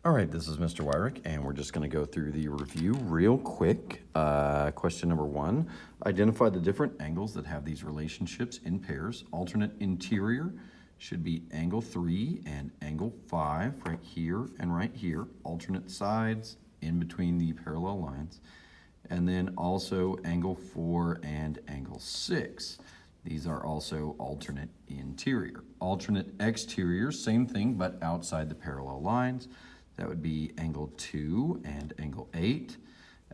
All right, this is Mr. Wyrick, and we're just going to go through the review real quick. Question number 1, identify the different angles that have these relationships in pairs. Alternate interior should be angle 3 and angle 5 right here and right here. Alternate sides in between the parallel lines. And then also angle 4 and angle 6. These are also alternate interior. Alternate exterior, same thing, but outside the parallel lines. That would be angle 2 and angle 8,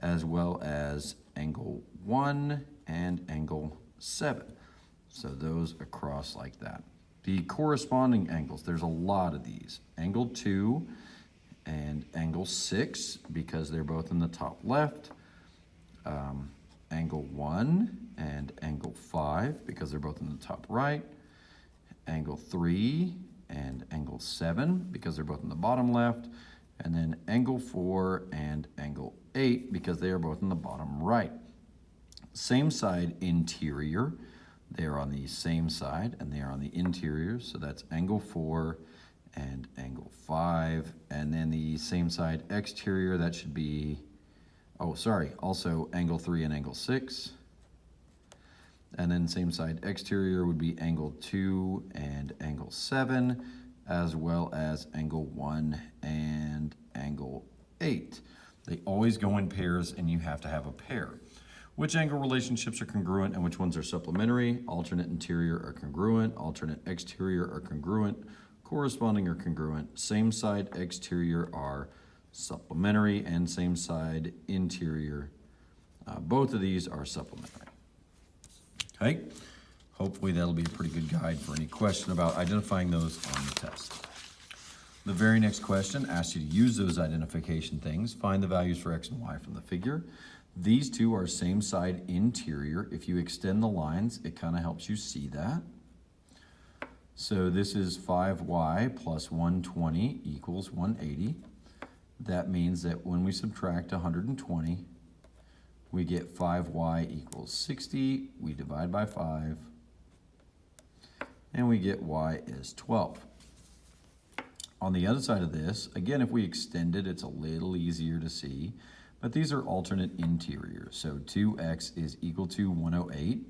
as well as angle 1 and angle 7. So those across like that. The corresponding angles, there's a lot of these. Angle 2 and angle 6, because they're both in the top left. Angle 1 and angle 5, because they're both in the top right. Angle 3 and angle 7, because they're both in the bottom left. And then angle 4 and angle 8, because they are both in the bottom right. Same side interior, they are on the same side, and they are on the interior, so that's angle 4 and angle 5. And then the same side exterior, that should be, also angle 3 and angle 6. And then same side exterior would be angle 2 and angle 7, as well as angle 1 and angle 8. They always go in pairs, and you have to have a pair. Which angle relationships are congruent and which ones are supplementary? Alternate interior are congruent, alternate exterior are congruent, corresponding are congruent, same side exterior are supplementary, and same side interior, both of these are supplementary. Okay, hopefully that'll be a pretty good guide for any question about identifying those on the test. The very next question asks you to use those identification things. Find the values for x and y from the figure. These two are same side interior. If you extend the lines, it kind of helps you see that. So this is 5y plus 120 equals 180. That means that when we subtract 120, we get 5y equals 60. We divide by 5, and we get y is 12. On the other side of this, again, if we extend it, it's a little easier to see, but these are alternate interiors. So 2x is equal to 108,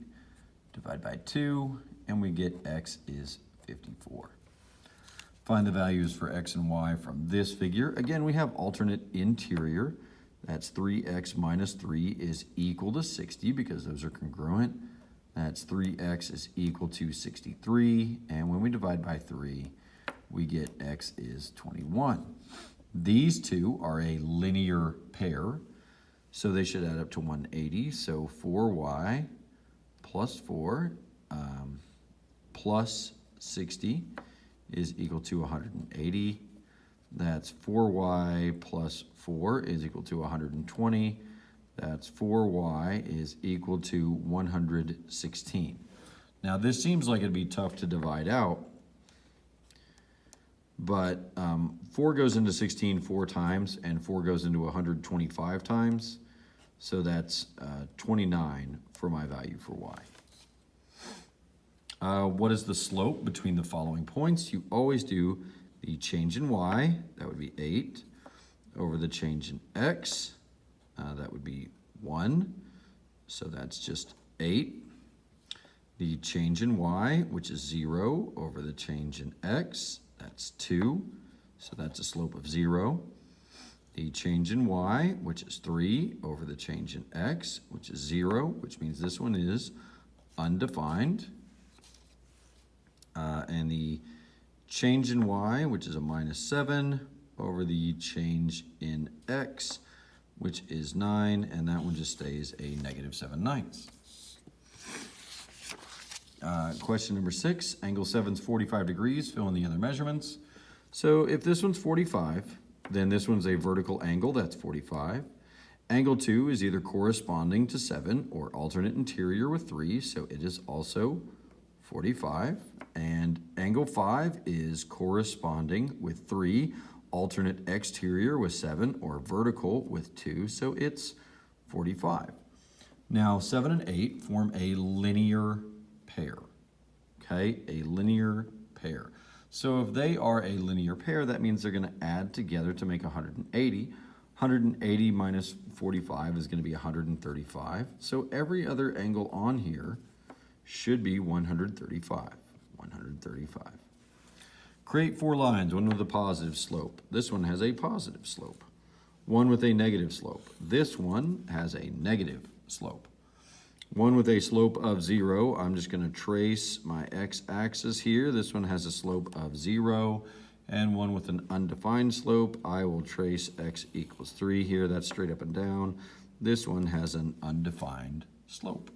divide by 2, and we get x is 54. Find the values for x and y from this figure. Again, we have alternate interior. That's 3x minus 3 is equal to 60, because those are congruent. That's 3x is equal to 63, and when we divide by 3, we get x is 21. These two are a linear pair, so they should add up to 180. So 4y plus 4 plus 60 is equal to 180. That's 4y plus 4 is equal to 120. That's 4y is equal to 116. Now this seems like it'd be tough to divide out, but 4 goes into 16 4 times, and 4 goes into 125 times. So that's 29 for my value for y. What is the slope between the following points? You always do the change in y, that would be 8, over the change in x, that would be 1, so that's just 8. The change in y, which is 0, over the change in x, that's 2, so that's a slope of 0. The change in y, which is 3, over the change in x, which is 0, which means this one is undefined. And the change in y, which is a minus 7, over the change in x, which is 9, and that one just stays a negative 7/9. Question number 6, angle 7 is 45 degrees, fill in the other measurements. So if this one's 45, then this one's a vertical angle, that's 45. Angle 2 is either corresponding to 7 or alternate interior with 3, so it is also 45. And angle 5 is corresponding with 3, alternate exterior with 7, or vertical with 2, so it's 45. Now 7 and 8 form a linear pair, okay? A linear pair. So if they are a linear pair, that means they're going to add together to make 180. 180 minus 45 is going to be 135. So every other angle on here should be 135. 135. Create 4 lines, one with a positive slope. This one has a positive slope. One with a negative slope. This one has a negative slope. One with a slope of 0. I'm just going to trace my x-axis here. This one has a slope of 0. And one with an undefined slope, I will trace x equals 3 here. That's straight up and down. This one has an undefined slope.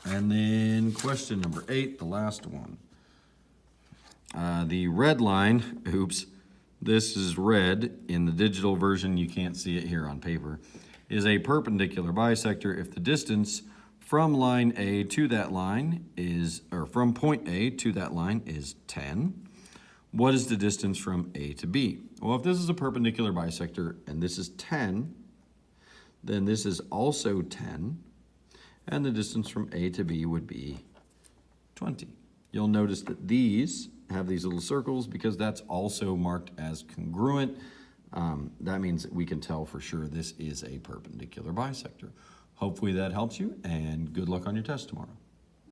And then question number 8, the last one. The red line, oops, this is red. In the digital version, you can't see it here on paper, is a perpendicular bisector if the distance from line A to that line is, or from point A to that line is 10. What is the distance from A to B? Well, if this is a perpendicular bisector and this is 10, then this is also 10, and the distance from A to B would be 20. You'll notice that these have these little circles because that's also marked as congruent. That means that we can tell for sure this is a perpendicular bisector. Hopefully that helps you, and good luck on your test tomorrow.